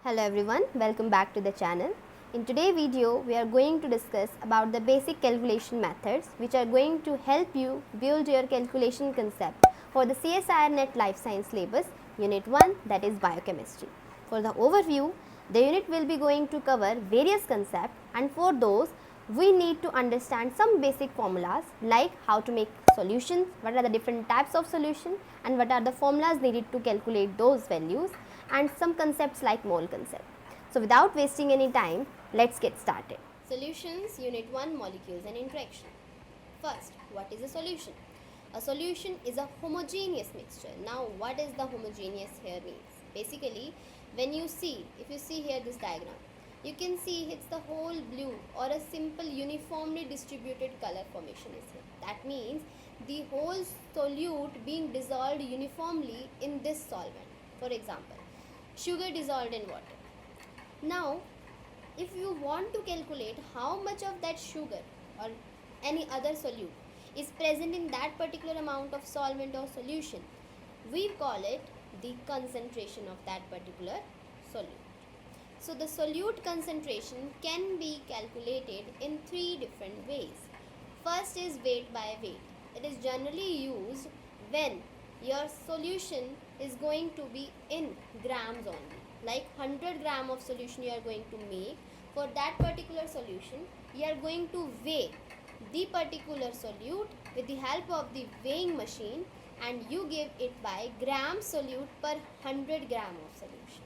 Hello everyone, welcome back to the channel. In today's video, we are going to discuss about the basic calculation methods which are going to help you build your calculation concept for the CSIR NET Life Science Syllabus Unit 1, that is Biochemistry. For the overview, the unit will be going to cover various concepts, and for those we need to understand some basic formulas like how to make solutions, what are the different types of solution and what are the formulas needed to calculate those values, and some concepts like mole concept. So without wasting any time, let's get started. Solutions Unit 1, Molecules and Interaction. First, what is a solution? A solution is a homogeneous mixture. Now what is the homogeneous here means? Basically, when you see, if you see here this diagram, you can see it's the whole blue or a simple uniformly distributed color formation is here. That means the whole solute being dissolved uniformly in this solvent. For example, sugar dissolved in water. Now, if you want to calculate how much of that sugar or any other solute is present in that particular amount of solvent or solution, we call it the concentration of that particular solute. So the solute concentration can be calculated in three different ways. First is weight by weight. It is generally used when your solution is going to be in grams only. Like 100 gram of solution you are going to make. For that particular solution, you are going to weigh the particular solute with the help of the weighing machine, and you give it by gram solute per 100 gram of solution.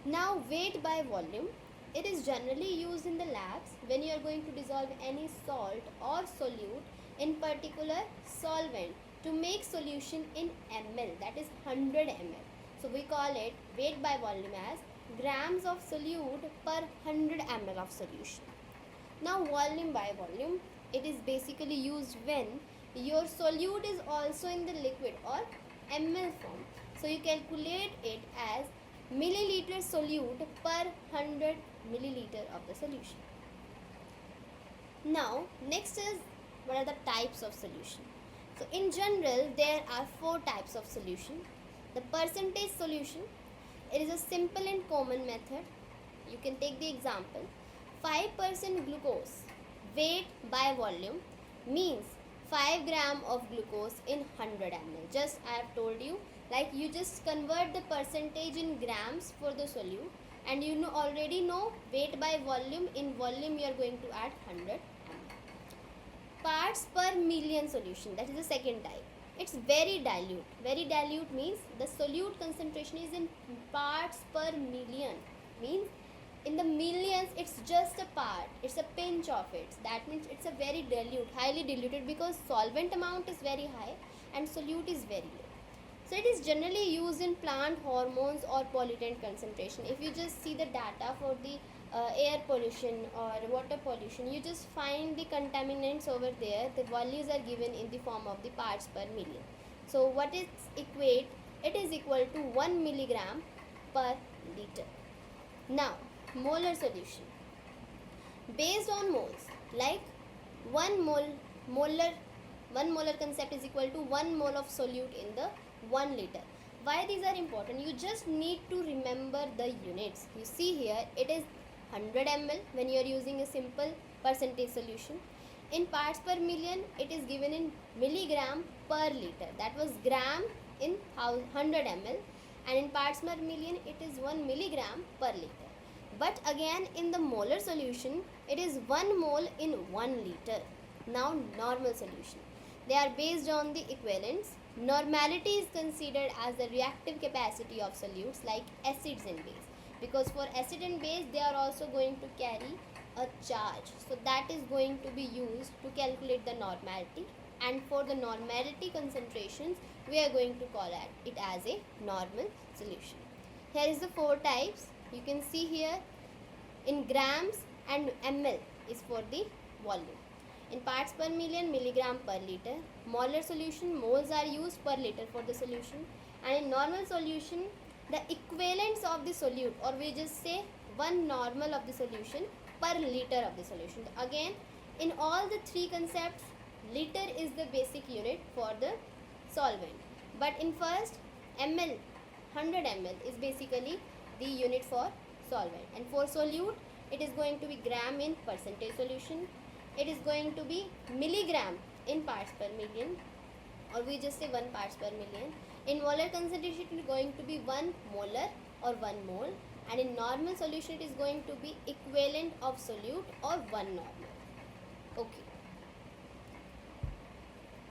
Now weight by volume, it is generally used in the labs when you are going to dissolve any salt or solute in particular solvent to make solution in ml, that is 100 ml. So we call it weight by volume as grams of solute per 100 ml of solution. Now volume by volume, it is basically used when your solute is also in the liquid or ml form. So you calculate it as milliliter solute per 100 milliliter of the solution. Now next is what are the types of solution. So in general there are four types of solution. The percentage solution, it is a simple and common method. You can take the example 5% glucose weight by volume means 5 gram of glucose in 100 ml. Just I have told you, like you just convert the percentage in grams for the solute, and you already know weight by volume. In volume you are going to add 100 ml. Parts per million solution, that is the second type. It's very dilute. Very dilute means the solute concentration is in parts per million. Means in the millions it's just a part, it's a pinch of it. That means it's a very dilute, highly diluted, because solvent amount is very high and solute is very low. So it is generally used in plant hormones or pollutant concentration. If you just see the data for the air pollution or water pollution, you just find the contaminants over there. The values are given in the form of the parts per million. So what is equate? It is equal to 1 milligram per liter. Now molar solution based on moles, like 1 molar concept is equal to 1 mole of solute in the 1 liter. Why these are important? You just need to remember the units. You see here it is 100 ml when you are using a simple percentage solution. In parts per million it is given in milligram per liter, that was gram in 100 ml, and in parts per million it is 1 milligram per liter. But again in the molar solution it is 1 mole in 1 liter. Now normal solution, they are based on the equivalence. Normality is considered as the reactive capacity of solutes like acids and base, because for acid and base they are also going to carry a charge. So that is going to be used to calculate the normality, and for the normality concentrations we are going to call it as a normal solution. Here is the four types. You can see here in grams and ml is for the volume. In parts per million, milligram per liter. Molar solution, moles are used per liter for the solution. And in normal solution, the equivalence of the solute, or we just say 1 normal of the solution per liter of the solution. Again, in all the three concepts, liter is the basic unit for the solvent. But in first, ml, 100 ml is basically the unit for solvent. And for solute, it is going to be gram in percentage solution. It is going to be milligram in parts per million, or we just say 1 parts per million. In molar concentration, it is going to be 1 molar or 1 mole, and in normal solution, it is going to be equivalent of solute or 1 normal. Okay.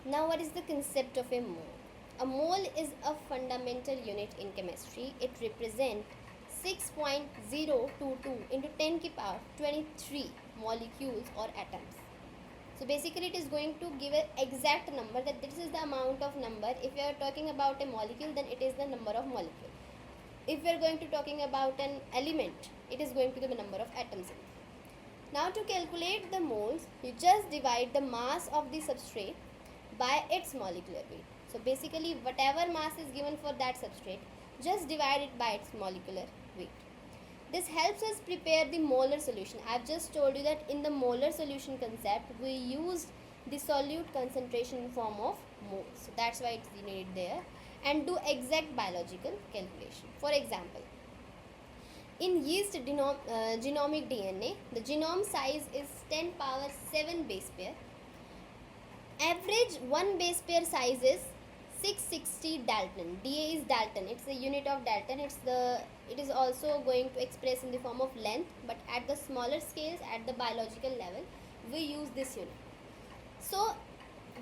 Now, what is the concept of a mole? A mole is a fundamental unit in chemistry. It represents 6.022 into 10 to the power 23 molecules or atoms. So basically it is going to give an exact number, that this is the amount of number. If we are talking about a molecule, then it is the number of molecule. If we are going to talking about an element, it is going to be the number of atoms in it. Now to calculate the moles, you just divide the mass of the substrate by its molecular weight. So basically whatever mass is given for that substrate, just divide it by its molecular weight. This helps us prepare the molar solution. I have just told you that in the molar solution concept, we used the solute concentration in form of moles. So that's why it's needed there. And do exact biological calculation. For example, in yeast genomic DNA, the genome size is 10 power 7 base pair. Average 1 base pair size is 660 Dalton. Da is Dalton. It's a unit of Dalton. It is also going to express in the form of length, but at the smaller scales, at the biological level, we use this unit. So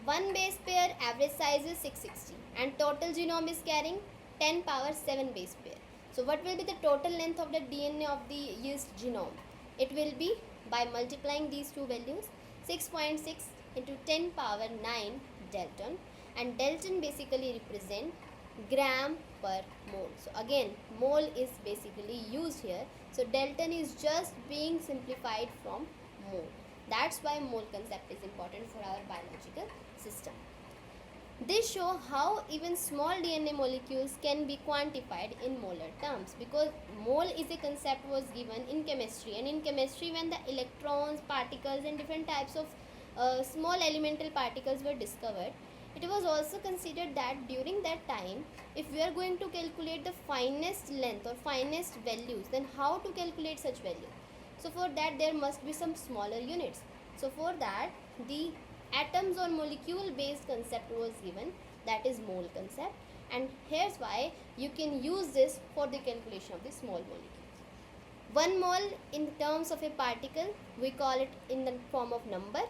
1 base pair average size is 660, and total genome is carrying 10 power 7 base pair. So what will be the total length of the DNA of the yeast genome? It will be, by multiplying these two values, 6.6 into 10 power 9 Dalton. And Dalton basically represent gram per mole. So again, mole is basically used here. So Dalton is just being simplified from mole. That's why mole concept is important for our biological system. This show how even small DNA molecules can be quantified in molar terms, because mole is a concept was given in chemistry, and in chemistry when the electrons, particles and different types of small elemental particles were discovered, it was also considered that during that time, if we are going to calculate the finest length or finest values, then how to calculate such values? So for that there must be some smaller units. So for that the atoms or molecule based concept was given, that is mole concept, and here's why you can use this for the calculation of the small molecules. 1 mole in terms of a particle, we call it in the form of number.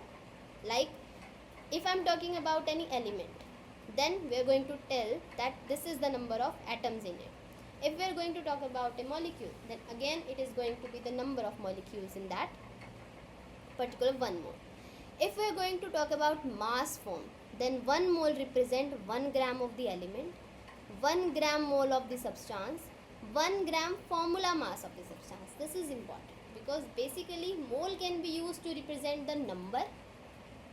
Like if I am talking about any element, then we are going to tell that this is the number of atoms in it. If we are going to talk about a molecule, then again it is going to be the number of molecules in that particular 1 mole. If we are going to talk about mass form, then 1 mole represent 1 gram of the element, 1 gram mole of the substance, 1 gram formula mass of the substance. This is important because basically mole can be used to represent the number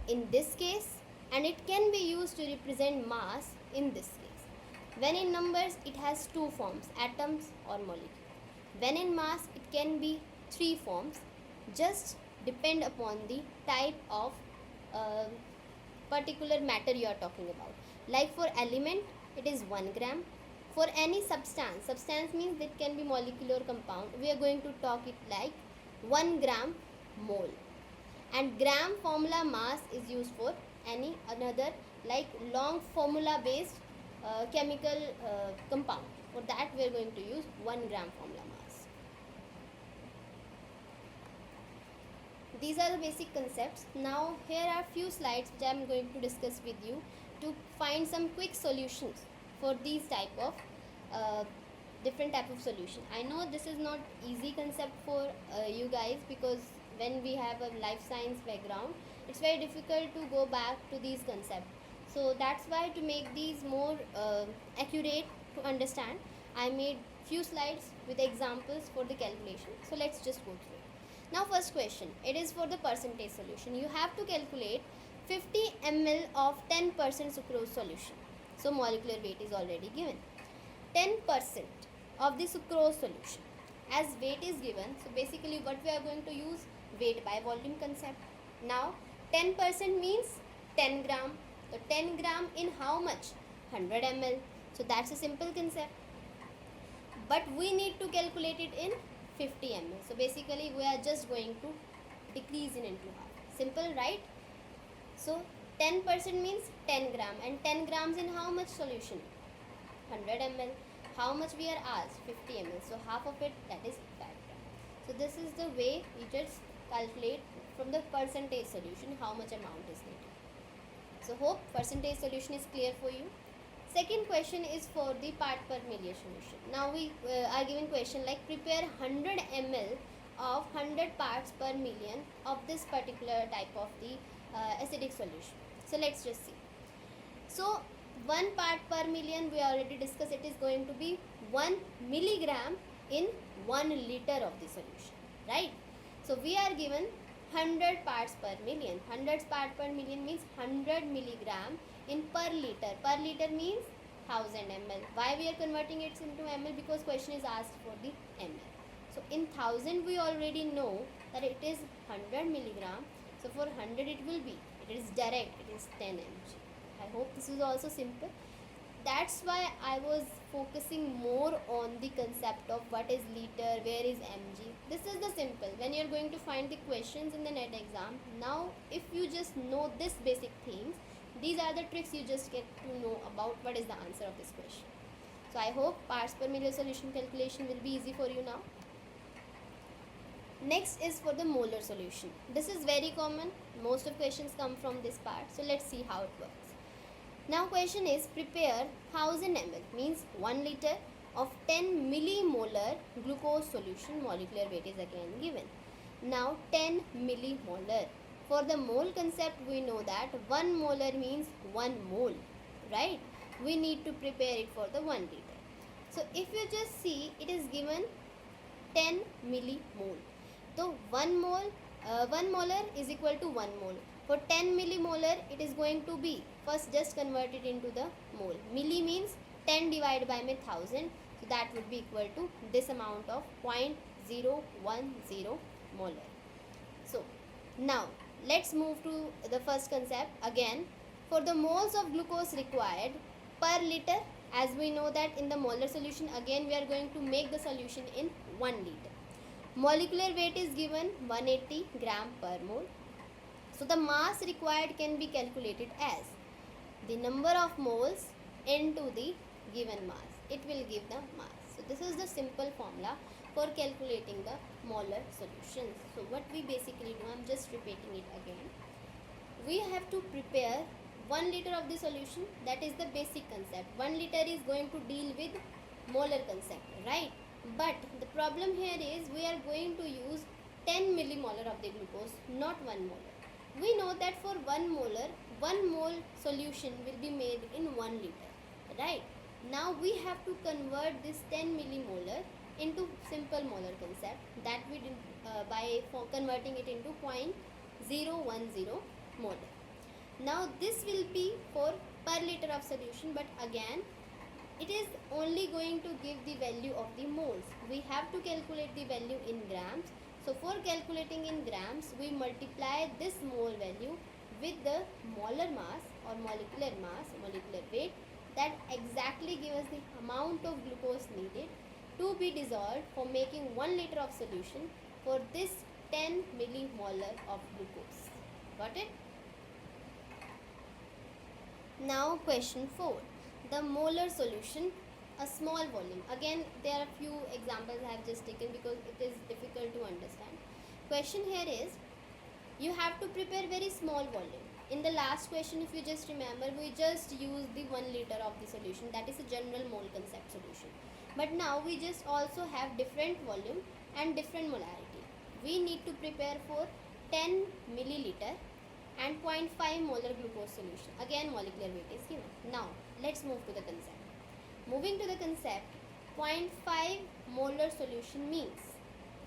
in this case, and it can be used to represent mass in this case. When in numbers, it has 2 forms, atoms or molecule. When in mass, it can be 3 forms, just depend upon the type of particular matter you are talking about. Like for element, it is 1 gram. For any substance means that can be molecular compound, we are going to talk it like 1 gram mole. And gram formula mass is used for any another like long formula based chemical compound. For that we are going to use 1 gram formula mass. These are the basic concepts. Now here are few slides which I am going to discuss with you to find some quick solutions for these type of different type of solution. I know this is not easy concept for you guys, because when we have a life science background, it's very difficult to go back to these concepts. So that's why, to make these more accurate to understand, I made few slides with examples for the calculation. So let's just go through it. Now first question, it is for the percentage solution. You have to calculate 50 ml of 10% sucrose solution. So molecular weight is already given. 10% of the sucrose solution as weight is given. So basically what we are going to use, weight by volume concept. Now 10% means 10 gram. So 10 gram in how much? 100 ml. So that's a simple concept. but we need to calculate it in 50 ml. So basically we are just going to decrease it into half. Simple, right? So 10% means 10 gram, and 10 grams in how much solution? 100 ml. How much we are asked? 50 ml. So half of it, that is 5 gram. So this is the way you just calculate from the percentage solution how much amount is needed. So hope percentage solution is clear for you. Second question is for the part per million solution. Now we are given question like prepare 100 ml of 100 parts per million of this particular type of the acidic solution. So let's just see. So 1 part per million, we already discussed, it is going to be 1 milligram in 1 liter of the solution, right? So we are given 100 parts per million. 100 parts per million means 100 milligram in per liter. Per liter means 1000 ml. Why we are converting it into ml? Because question is asked for the ml. So in 1000 we already know that it is 100 milligram. So for 100 it will be, it is direct, it is 10 mg. I hope this is also simple. That's why I was focusing more on the concept of what is liter, where is mg. This is the simple. When you are going to find the questions in the NET exam, now if you just know this basic things, these are the tricks you just get to know about what is the answer of this question. So I hope parts per million solution calculation will be easy for you now. Next is for the molar solution. This is very common. Most of questions come from this part. So let's see how it works. Now question is prepare 1000 ml means 1 liter of 10 millimolar glucose solution. Molecular weight is again given. Now 10 millimolar. For the mole concept we know that 1 molar means 1 mole, right? We need to prepare it for the 1 liter. So if you just see, it is given 10 millimole. So 1 molar is equal to 1 mole. For 10 millimolar, it is going to be, first just convert it into the mole. Milli means 10 divided by 1000. So that would be equal to this amount of 0.010 molar. So now let's move to the first concept again. For the moles of glucose required per liter, as we know that in the molar solution, again we are going to make the solution in 1 liter. Molecular weight is given 180 gram per mole. So the mass required can be calculated as the number of moles into the given mass. It will give the mass. So this is the simple formula for calculating the molar solutions. So what we basically do, I'm just repeating it again. We have to prepare 1 liter of the solution. That is the basic concept. 1 liter is going to deal with molar concept, right? But the problem here is we are going to use 10 millimolar of the glucose, not 1 molar. We know that for 1 molar, 1 mole solution will be made in 1 liter, right? Now we have to convert this 10 millimolar into simple molar concept, that we did by converting it into 0.010 molar. Now this will be for per liter of solution, but again it is only going to give the value of the moles. We have to calculate the value in grams. So for calculating in grams, we multiply this mole value with the molar mass or molecular mass, molecular weight, that exactly gives us the amount of glucose needed to be dissolved for making 1 liter of solution for this 10 millimolar of glucose. Got it? Now question 4. The molar solution, a small volume. Again, there are few examples I have just taken because it is difficult to understand. Question here is, you have to prepare very small volume. In the last question, if you just remember, we just used the 1 liter of the solution. That is a general mole concept solution. But now we just also have different volume and different molarity. We need to prepare for 10 milliliter and 0.5 molar glucose solution. Again, molecular weight is given. Now let's move to the concept. Moving to the concept, 0.5 molar solution means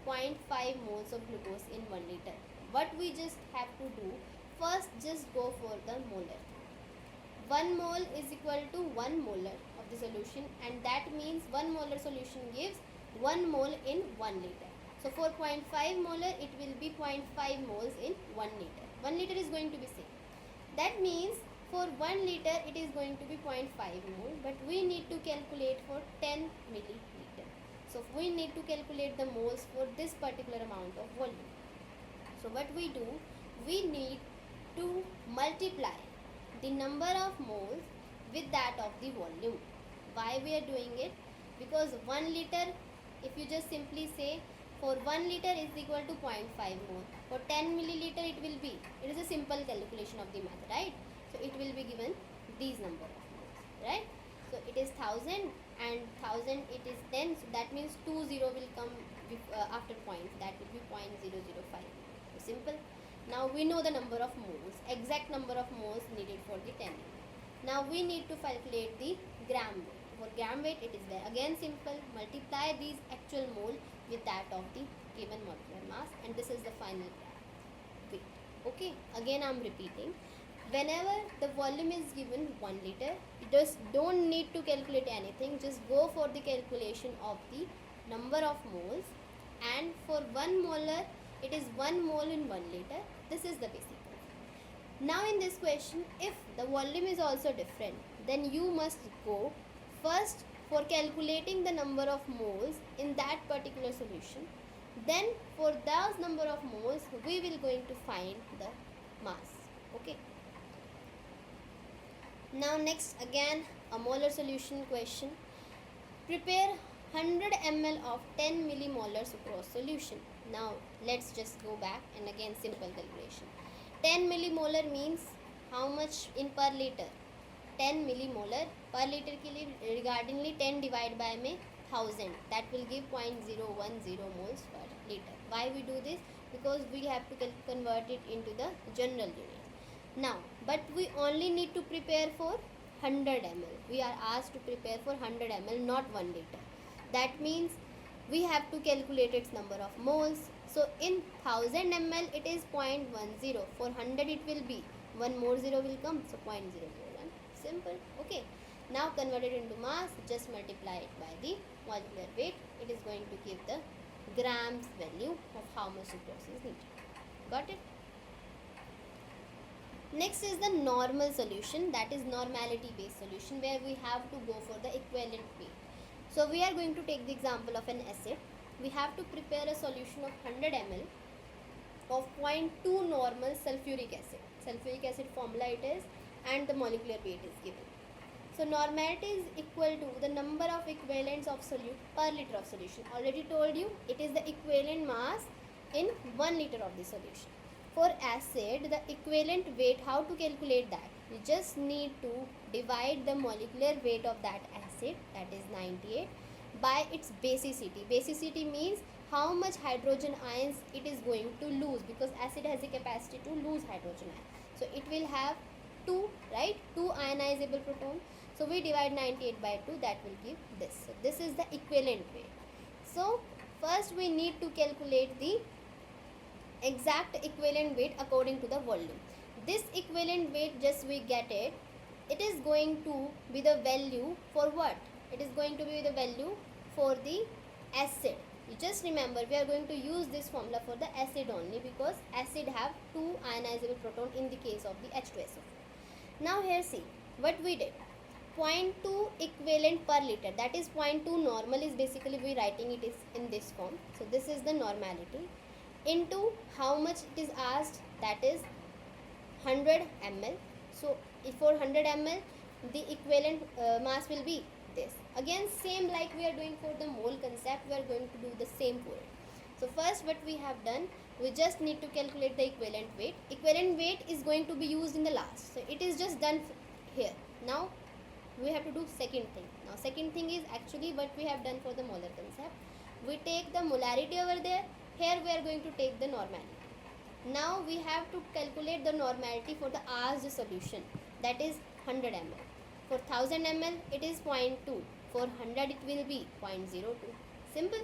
0.5 moles of glucose in 1 liter. What we just have to do, first just go for the molar. 1 mole is equal to 1 molar of the solution, and that means 1 molar solution gives 1 mole in 1 liter. So for 0.5 molar, it will be 0.5 moles in 1 liter. 1 liter is going to be same. That means for 1 liter it is going to be 0.5 mole, but we need to calculate for 10 milliliter. So we need to calculate the moles for this particular amount of volume. So what we do, we need to multiply the number of moles with that of the volume. Why we are doing it? Because 1 liter, if you just simply say for 1 liter is equal to 0.5 mole. For 10 milliliter it will be, it is a simple calculation of the math, right? So it will be given these number of moles, right? So it is 1000 and 1000 it is 10, so that means 20 will come after points, that will be 0.005. So simple. Now we know the number of moles, exact number of moles needed for the 10 ml. Now we need to calculate the gram weight. For gram weight it is there. Again simple, multiply these actual mole with that of the given molecular mass, and this is the final weight. Okay, again I am repeating. Whenever the volume is given 1 liter, you just don't need to calculate anything, just go for the calculation of the number of moles, and for 1 molar it is 1 mole in 1 liter. This is the basic. Now in this question, if the volume is also different, then you must go first for calculating the number of moles in that particular solution. Then for those number of moles, we will going to find the mass. Okay. Now next again a molar solution question. Prepare 100 ml of 10 millimolar sucrose solution. Now let's just go back and again simple calculation. 10 millimolar means how much in per liter? 10 millimolar per liter के लिए regardingly 10 divided by में 1000, that will give 0.010 moles per liter. Why we do this? Because we have to convert it into the general unit. Now, but we only need to prepare for 100 ml. We are asked to prepare for 100 ml, not 1 liter. That means we have to calculate its number of moles. So in 1000 ml it is 0.10. For 100 it will be 1 more 0 will come, so 0.001. Simple. Okay. Now convert it into mass, just multiply it by the molecular weight. It is going to give the grams value of how much sucrose is needed. Got it? Next is the normal solution, that is normality based solution, where we have to go for the equivalent weight. So we are going to take the example of an acid. We have to prepare a solution of 100 ml of 0.2 normal sulphuric acid. Sulphuric acid formula it is, and the molecular weight is given. So normality is equal to the number of equivalents of solute per liter of solution. Already told you it is the equivalent mass in 1 liter of the solution. For acid, the equivalent weight, how to calculate that? You just need to divide the molecular weight of that acid, that is 98, by its basicity. Basicity means how much hydrogen ions it is going to lose, because acid has the capacity to lose hydrogen ions. So it will have 2, right? 2 ionizable protons. So we divide 98 by 2, that will give this. So this is the equivalent weight. So first we need to calculate the exact equivalent weight according to the volume. This equivalent weight, just we get it, it is going to be the value for what? It is going to be the value for the acid. You just remember we are going to use this formula for the acid only, because acid have 2 ionizable proton in the case of the H2SO4. Now here see what we did. 0.2 equivalent per liter, that is 0.2 normal is basically we writing it is in this form. So this is the normality, into how much it is asked, that is 100 ml. So if for 100 ml the equivalent mass will be this. Again same like we are doing for the mole concept, we are going to do the same for it. So first what we have done, we just need to calculate the equivalent weight. Equivalent weight is going to be used in the last, so it is just done here. Now we have to do second thing. Now second thing is actually what we have done for the molar concept. We take the molarity over there, here we are going to take the normality. Now we have to calculate the normality for the asked solution, that is 100 ml. For 1000 ml it is 0.2, for 100 it will be 0.02. Simple.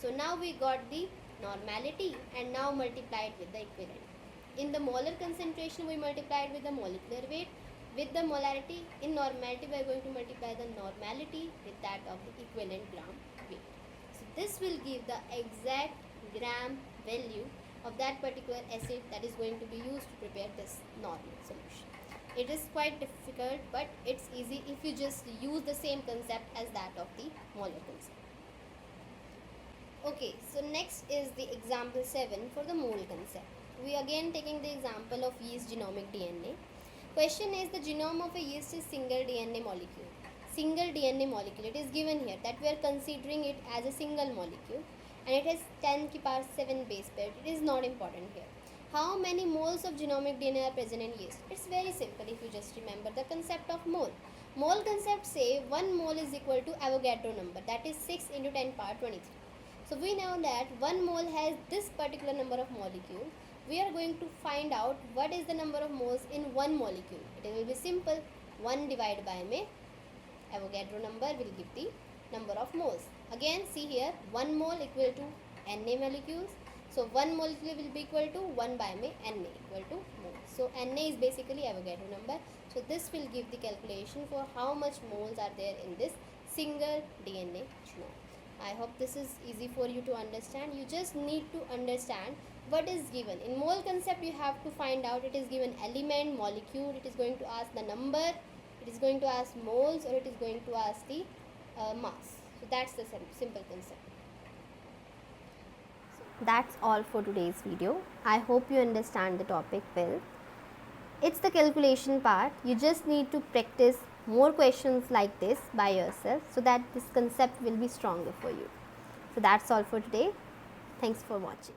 So now we got the normality, and now multiply it with the equivalent. In the molar concentration we multiply it with the molecular weight. With the molarity, in normality we are going to multiply the normality with that of the equivalent gram weight. So this will give the exact gram value of that particular acid that is going to be used to prepare this normal solution. It is quite difficult, but it's easy if you just use the same concept as that of the molar concept. Okay, so next is the example 7 for the mole concept. We again taking the example of yeast genomic DNA. Question is, the genome of a yeast is single DNA molecule. Single DNA molecule, it is given here that we are considering it as a single molecule, and it has 10 to the power 7 base pair. It is not important here. How many moles of genomic DNA are present in yeast? It's very simple if you just remember the concept of mole. Mole concept say 1 mole is equal to Avogadro number, that is 6 into 10 power 23. So we know that 1 mole has this particular number of molecules. We are going to find out what is the number of moles in one molecule. It will be simple. 1 divided by may Avogadro number will give the number of moles. Again, see here, 1 mole equal to Na molecules. So 1 molecule will be equal to 1 by may Na equal to moles. So Na is basically Avogadro number. So this will give the calculation for how much moles are there in this single DNA genome. I hope this is easy for you to understand. You just need to understand what is given. In mole concept, you have to find out it is given element, molecule, it is going to ask the number, it is going to ask moles, or it is going to ask the mass. So that's the simple concept. So that's all for today's video. I hope you understand the topic well. It's the calculation part. You just need to practice more questions like this by yourself so that this concept will be stronger for you. So that's all for today. Thanks for watching.